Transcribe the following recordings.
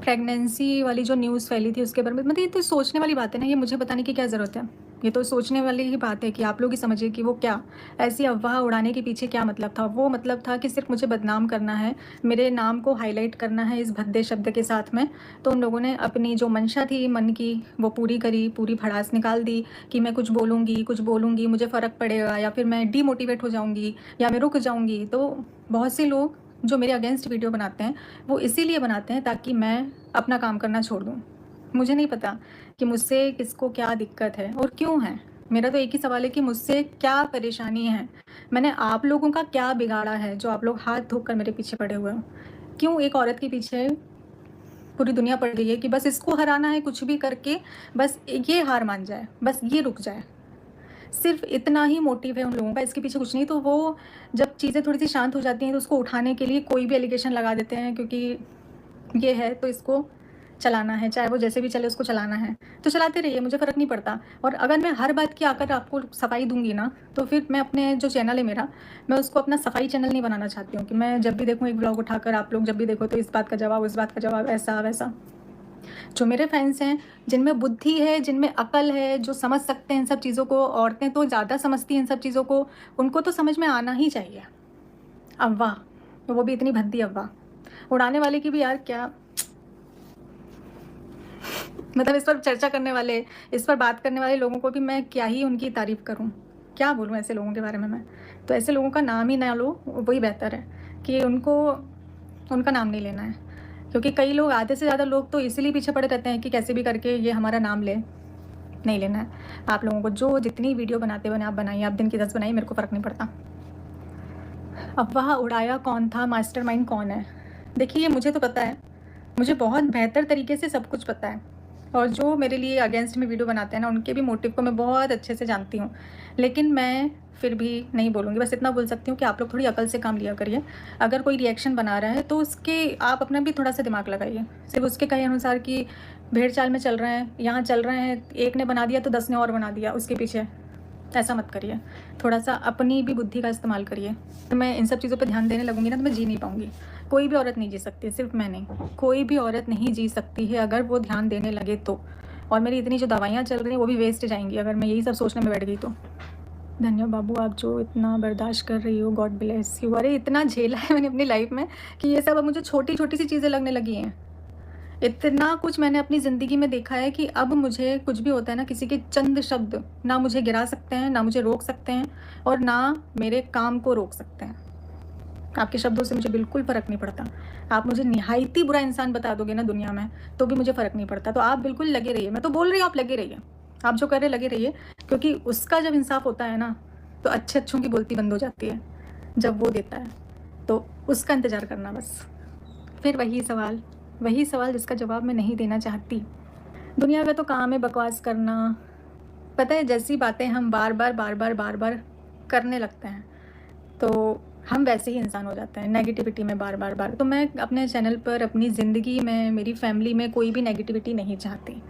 Pregnancy वाली जो news फैली थी उसके बारे में, मतलब ये तो सोचने वाली बात है ना, ये मुझे बताने की क्या ज़रूरत है। ये तो सोचने वाली ही बात है कि आप लोग ही समझिए कि वो क्या ऐसी अफ़वाह उड़ाने के पीछे क्या मतलब था। वो मतलब था कि सिर्फ़ मुझे बदनाम करना है, मेरे नाम को हाइलाइट करना है इस भद्दे शब्द के साथ में। तो उन लोगों ने अपनी जो मंशा थी मन की वो पूरी करी, पूरी भड़ास निकाल दी कि मैं कुछ बोलूँगी मुझे फ़र्क पड़ेगा या फिर मैं डीमोटिवेट हो जाऊँगी या मैं रुक जाऊँगी। तो बहुत से लोग जो मेरे अगेंस्ट वीडियो बनाते हैं वो इसीलिए बनाते हैं ताकि मैं अपना काम करना छोड़ दूँ। मुझे नहीं पता कि मुझसे किसको क्या दिक्कत है और क्यों है। मेरा तो एक ही सवाल है कि मुझसे क्या परेशानी है? मैंने आप लोगों का क्या बिगाड़ा है जो आप लोग हाथ धोकर मेरे पीछे पड़े हुए हो? क्यों एक औरत के पीछे पूरी दुनिया पड़ गई है कि बस इसको हराना है कुछ भी करके, बस ये हार मान जाए, बस ये रुक जाए। सिर्फ़ इतना ही मोटिव है उन लोगों का, इसके पीछे कुछ नहीं। तो वो जब चीज़ें थोड़ी-सी शांत हो जाती हैं तो उसको उठाने के लिए कोई भी एलिगेशन लगा देते हैं, क्योंकि ये है तो इसको चलाना है, चाहे वो जैसे भी चले उसको चलाना है। तो चलाते रहिए, मुझे फ़र्क नहीं पड़ता। और अगर मैं हर बात की आकर आपको सफाई दूँगी ना, तो फिर मैं अपने जो चैनल है मेरा, मैं उसको अपना सफाई चैनल नहीं बनाना चाहती हूँ कि मैं जब भी देखूँ एक व्लॉग उठाकर आप लोग जब भी देखो तो इस बात का जवाब, उस बात का जवाब, ऐसा-वैसा। जो मेरे फैंस हैं, जिनमें बुद्धि है, जिनमें अकल है, जो समझ सकते हैं इन सब चीज़ों को, औरतें तो ज़्यादा समझती हैं इन सब चीज़ों को, उनको तो समझ में आना ही चाहिए। अफ़वाह, तो वो भी इतनी भद्दी अफ़वाह। उड़ाने वाले की भी यार क्या, मतलब इस पर चर्चा करने वाले, इस पर बात करने वाले लोगों को भी मैं क्या ही उनकी तारीफ़ करूँ? क्या बोलूँ ऐसे लोगों के बारे में मैं? तो ऐसे लोगों का नाम ही ना लो, वही बेहतर है कि उनको उनका नाम नहीं लेना है। क्योंकि कई लोग, आधे से ज़्यादा लोग तो इसीलिए पीछे पड़े रहते हैं कि कैसे भी करके ये हमारा नाम ले। नहीं लेना है। आप लोगों को जो जितनी वीडियो बनाते बने आप बनाइए, आप दिन की 10 बनाइए, मेरे को फ़र्क नहीं पड़ता। अफ़वाह उड़ाया कौन था, मास्टरमाइंड कौन है? देखिए मुझे तो पता है, मुझे बहुत बेहतर तरीके से सब कुछ पता है। और जो मेरे लिए अगेंस्ट में वीडियो बनाते हैं ना, उनके भी मोटिव को मैं बहुत अच्छे से जानती हूँ। लेकिन मैं फिर भी नहीं बोलूँगी, बस इतना बोल सकती हूँ कि आप लोग थोड़ी अकल से काम लिया करिए। अगर कोई रिएक्शन बना रहा है तो उसके आप अपना भी थोड़ा-सा दिमाग लगाइए। सिर्फ़ उसके कहे अनुसार कि भेड़-चाल में चल रहे हैं, यहाँ चल रहे हैं, एक ने बना दिया तो 10 ने और बना दिया उसके पीछे। ऐसा मत करिए। थोड़ा-सा अपनी भी बुद्धि का इस्तेमाल करिए। तो मैं इन सब चीज़ों पे ध्यान देने लगूँगी ना तो मैं जी नहीं पाऊँगी। कोई भी औरत नहीं जी सकती, सिर्फ़ मैं नहीं। कोई भी औरत नहीं जी सकती है अगर वो ध्यान देने लगे तो। और मेरी इतनी जो दवाइयाँ चल रही हैं वो भी वेस्ट जाएँगी अगर मैं यही सब सोचने में बैठ गई तो। धन्य बाबू, आप जो इतना बर्दाश्त कर रही हो, गॉड ब्लेस यू। अरे इतना झेला है मैंने अपनी लाइफ़ में कि ये सब अब मुझे छोटी-छोटी सी चीज़ें लगने लगी हैं। इतना कुछ मैंने अपनी ज़िंदगी में देखा है कि अब मुझे कुछ भी होता है ना, किसी के चंद शब्द ना मुझे गिरा सकते हैं, ना मुझे रोक सकते हैं और ना मेरे काम को रोक सकते हैं। आपके शब्दों से मुझे बिल्कुल फ़र्क नहीं पड़ता। आप मुझे निहायती बुरा इंसान बता दोगे ना दुनिया में, तो भी मुझे फ़र्क नहीं पड़ता। तो आप बिल्कुल लगे रहिए। मैं तो बोल रही हूँ आप लगे रहिए। आप जो कर रहे हैं लगे रहिए, क्योंकि उसका जब इंसाफ़ होता है ना, तो अच्छे-अच्छों की बोलती बंद हो जाती है। जब वो देता है, तो उसका इंतज़ार करना बस। फिर वही सवाल जिसका जवाब मैं नहीं देना चाहती। दुनिया का तो काम है बकवास करना। पता है, जैसी बातें हम बार-बार करने लगते हैं, तो हम वैसे ही इंसान हो जाते हैं नेगेटिविटी में बार। तो मैं अपने चैनल पर, अपनी ज़िंदगी में, मेरी फैमिली में कोई भी नेगेटिविटी नहीं चाहती,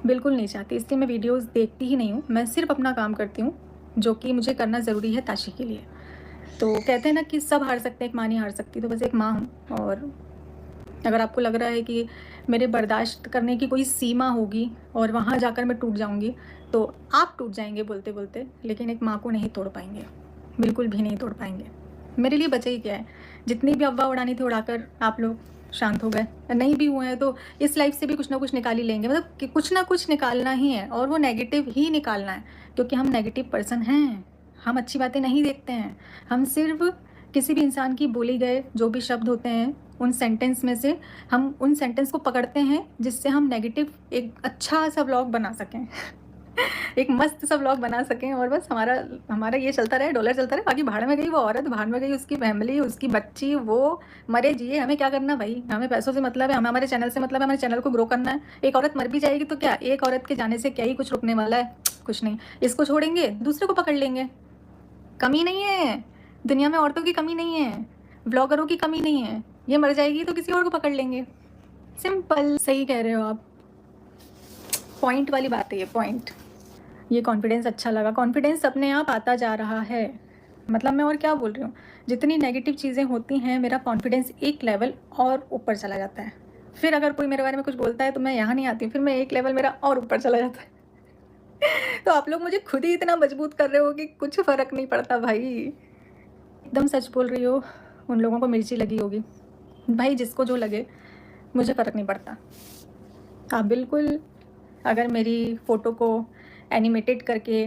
बिल्कुल नहीं चाहती। इसलिए मैं वीडियोज़ देखती ही नहीं हूँ। मैं सिर्फ़ अपना काम करती हूँ, जो कि मुझे करना ज़रूरी है ताशी के लिए। तो कहते हैं ना कि सब हार सकते हैं, एक माँ नहीं हार सकती, तो बस एक माँ हूँ। और अगर आपको लग रहा है कि मेरे बर्दाश्त करने की कोई सीमा होगी और वहाँ जाकर मैं टूट जाऊँगी, तो आप टूट जाएँगे बोलते-बोलते, लेकिन एक माँ को नहीं तोड़ पाएँगे, बिल्कुल भी नहीं तोड़ पाएँगे। मेरे लिए बचा ही क्या है? जितनी भी अफ़वाह उड़ानी थी उड़ाकर आप लोग शांत हो गए। नहीं भी हुए हैं तो इस लाइफ़ से भी कुछ ना कुछ निकाल ही लेंगे, मतलब कि कुछ ना कुछ निकालना ही है और वो नेगेटिव ही निकालना है, क्योंकि हम नेगेटिव पर्सन हैं। हम अच्छी बातें नहीं देखते हैं। हम सिर्फ़ किसी भी इंसान की बोली गए जो भी शब्द होते हैं, उन सेंटेंस में से हम उन सेंटेंस को पकड़ते हैं जिससे हम नेगेटिव एक अच्छा-सा व्लॉग बना सकें। एक मस्त सा व्लॉग बना सकें और बस हमारा हमारा ये चलता रहे, डॉलर चलता रहे, बाकी भाड़ में गई वो औरत, भाड़ में गई उसकी फैमिली, उसकी बच्ची, वो मरे जिए, हमें क्या करना भाई? हमें पैसों से मतलब है, हमें हमारे चैनल से मतलब है, हमारे चैनल को ग्रो करना है। एक औरत मर भी जाएगी तो क्या? एक औरत के जाने से क्या ही कुछ रुकने वाला है? कुछ नहीं। इसको छोड़ेंगे, दूसरे को पकड़ लेंगे। कमी नहीं है, दुनिया में औरतों की कमी नहीं है, व्लॉगरों की कमी नहीं है। ये मर जाएगी तो किसी और को पकड़ लेंगे। सिंपल। सही कह रहे हो आप। पॉइंट वाली बात है ये, पॉइंट। ये कॉन्फिडेंस अच्छा लगा। कॉन्फिडेंस अपने आप आता जा रहा है। मतलब मैं और क्या बोल रही हूँ, जितनी नेगेटिव चीज़ें होती हैं मेरा कॉन्फिडेंस एक लेवल और ऊपर चला जाता है। फिर अगर कोई मेरे बारे में कुछ बोलता है तो मैं यहाँ नहीं आती हूँ, फिर मैं एक लेवल मेरा और ऊपर चला जाता है। तो आप लोग मुझे खुद ही इतना मजबूत कर रहे हो कि कुछ फ़र्क नहीं पड़ता भाई। एकदम सच बोल रही हो, उन लोगों को मिर्ची लगी होगी। भाई जिसको जो लगे, मुझे फ़र्क नहीं पड़ता। आप बिल्कुल अगर मेरी फ़ोटो को एनिमेटेड करके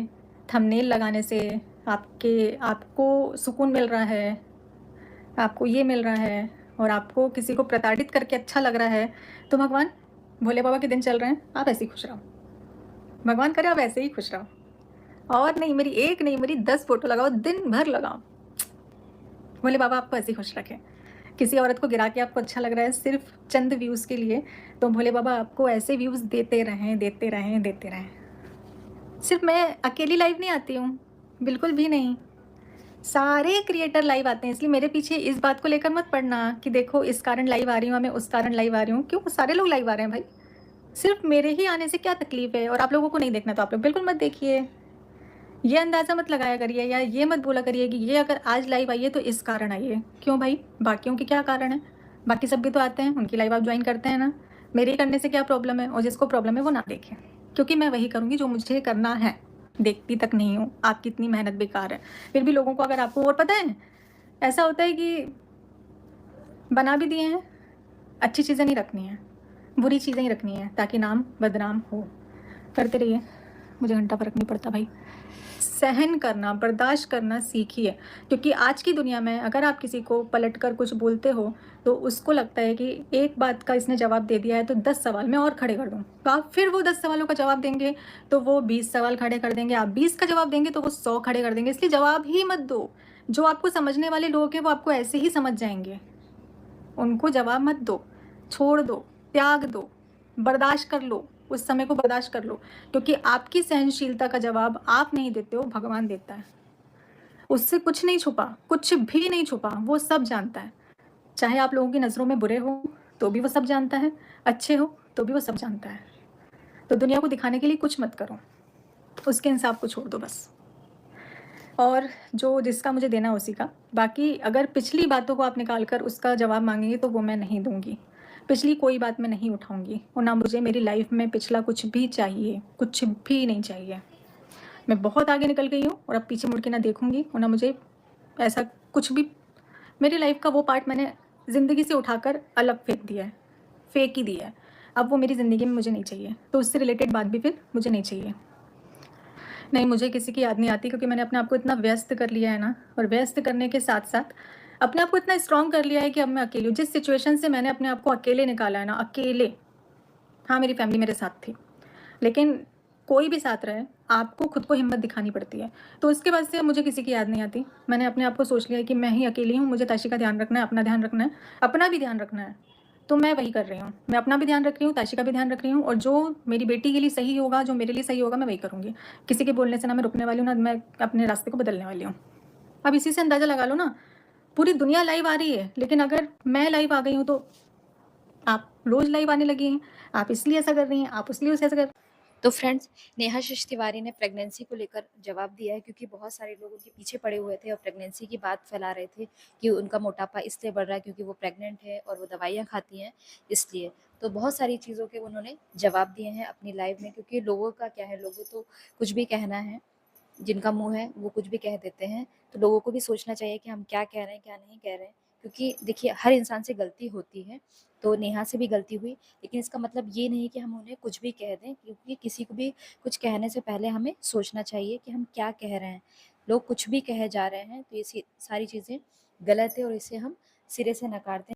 थंबनेल लगाने से आपको सुकून मिल रहा है, आपको ये मिल रहा है और आपको किसी को प्रताड़ित करके अच्छा लग रहा है, तो भगवान भोले बाबा के दिन चल रहे हैं, आप ऐसे ही खुश रहो। भगवान करे आप ऐसे ही खुश रहो। और नहीं, मेरी एक नहीं, मेरी 10 फ़ोटो लगाओ, दिन भर लगाओ। भोले बाबा आपको ऐसे ही खुश रखें। किसी औरत को गिरा के आपको अच्छा लग रहा है सिर्फ चंद व्यूज़ के लिए, तो भोले बाबा आपको ऐसे व्यूज़ देते रहें, देते रहें, देते रहें। सिर्फ मैं अकेली लाइव नहीं आती हूँ, बिल्कुल भी नहीं। सारे क्रिएटर लाइव आते हैं, इसलिए मेरे पीछे इस बात को लेकर मत पड़ना कि देखो इस कारण लाइव आ रही हूँ, मैं उस कारण लाइव आ रही हूँ। क्यों? सारे लोग लाइव आ रहे हैं भाई। सिर्फ मेरे ही आने से क्या तकलीफ़ है? और आप लोगों को नहीं देखना तो आप लोग बिल्कुल मत देखिए। ये अंदाज़ा मत लगाया करिए या ये मत बोला करिए कि ये अगर आज लाइव आई है तो इस कारण आई है। क्यों भाई? बाकियों के क्या कारण है? बाकी सब भी तो आते हैं, उनकी लाइव आप ज्वाइन करते हैं ना। मेरे करने से क्या प्रॉब्लम है? और जिसको प्रॉब्लम है वो ना देखे, क्योंकि मैं वही करूँगी जो मुझे करना है। देखती तक नहीं हूँ, आपकी इतनी मेहनत बेकार है। फिर भी लोगों को अगर आपको, और पता है ऐसा होता है कि बना भी दिए हैं, अच्छी चीज़ें नहीं रखनी है, बुरी चीज़ें ही रखनी है ताकि नाम बदनाम हो। करते रहिए, मुझे घंटा फ़र्क नहीं पड़ता भाई। सहन करना, बर्दाश्त करना सीखिए, क्योंकि आज की दुनिया में अगर आप किसी को पलटकर कुछ बोलते हो तो उसको लगता है कि एक बात का इसने जवाब दे दिया है तो 10 सवाल मैं और खड़े कर दूँ। तो आप फिर वो 10 सवालों का जवाब देंगे तो वो 20 सवाल खड़े कर देंगे, आप 20 का जवाब देंगे तो वो 100 खड़े कर देंगे। इसलिए जवाब ही मत दो। जो आपको समझने वाले लोग हैं वो आपको ऐसे ही समझ जाएंगे, उनको जवाब मत दो, छोड़ दो, त्याग दो, बर्दाश्त कर लो, उस समय को बर्दाश्त कर लो, क्योंकि आपकी सहनशीलता का जवाब आप नहीं देते हो, भगवान देता है। उससे कुछ नहीं छुपा, कुछ भी नहीं छुपा, वो सब जानता है। चाहे आप लोगों की नज़रों में बुरे हो तो भी वो सब जानता है, अच्छे हो तो भी वो सब जानता है। तो दुनिया को दिखाने के लिए कुछ मत करो, उसके इंसाफ को छोड़ दो बस। और जो जिसका मुझे देना उसी का। बाकी अगर पिछली बातों को आप निकाल कर उसका जवाब मांगेंगे तो वो मैं नहीं दूंगी। पिछली कोई बात मैं नहीं उठाऊंगी और ना मुझे मेरी लाइफ में पिछला कुछ भी चाहिए, कुछ भी नहीं चाहिए। मैं बहुत आगे निकल गई हूँ और अब पीछे मुड़ के ना देखूंगी और ना मुझे ऐसा कुछ भी। मेरी लाइफ का वो पार्ट मैंने ज़िंदगी से उठाकर अलग फेंक दिया है, फेंक ही दिया है। अब वो मेरी ज़िंदगी में मुझे नहीं चाहिए, तो उससे रिलेटेड बात भी फिर मुझे नहीं चाहिए। नहीं, मुझे किसी की याद नहीं आती, क्योंकि मैंने अपने आप को इतना व्यस्त कर लिया है ना, और व्यस्त करने के साथ-साथ अपने आप को इतना स्ट्रॉन्ग कर लिया है कि अब मैं अकेली हूँ। जिस सिचुएशन से मैंने अपने आप को अकेले निकाला है ना, अकेले, हाँ, मेरी फैमिली मेरे साथ थी, लेकिन कोई भी साथ रहे, आपको खुद को हिम्मत दिखानी पड़ती है। तो उसके बाद से अब मुझे किसी की याद नहीं आती। मैंने अपने आप को सोच लिया है कि मैं ही अकेली हूँ, मुझे ताशी का ध्यान रखना है, अपना ध्यान रखना है, अपना भी ध्यान रखना है। तो मैं वही कर रही हूँ। मैं अपना भी ध्यान रख रही हूँ, ताशी का भी ध्यान रख रही हूँ, और जो मेरी बेटी के लिए सही होगा, जो मेरे लिए सही होगा, मैं वही करूँगी। किसी के बोलने से ना मैं रुकने वाली हूँ, ना मैं अपने रास्ते को बदलने वाली हूँ। अब इसी से अंदाज़ा लगा लो ना, पूरी दुनिया लाइव आ रही है, लेकिन अगर मैं लाइव आ गई हूँ तो आप रोज़ लाइव आने लगी हैं। आप इसलिए ऐसा कर रही हैं, आप उसलिए ऐसा कर। तो फ्रेंड्स, नेहा शश तिवारी ने प्रेगनेंसी को लेकर जवाब दिया है, क्योंकि बहुत सारे लोग उनके पीछे पड़े हुए थे और प्रेगनेंसी की बात फैला रहे थे कि उनका मोटापा इसलिए बढ़ रहा है क्योंकि वो प्रेग्नेंट है और वो दवाइयाँ खाती हैं इसलिए। तो बहुत सारी चीज़ों के उन्होंने जवाब दिए हैं अपनी लाइव में, क्योंकि लोगों का क्या है, लोगों तो कुछ भी कहना है, जिनका मुंह है वो कुछ भी कह देते हैं। तो लोगों को भी सोचना चाहिए कि हम क्या कह रहे हैं, क्या नहीं कह रहे हैं, क्योंकि देखिए हर इंसान से गलती होती है। तो नेहा से भी गलती हुई, लेकिन इसका मतलब ये नहीं कि हम उन्हें कुछ भी कह दें, क्योंकि किसी को भी कुछ कहने से पहले हमें सोचना चाहिए कि हम क्या कह रहे हैं। लोग कुछ भी कहे जा रहे हैं, तो ये सारी चीज़ें गलत है और इसे हम सिरे से नकारते हैं।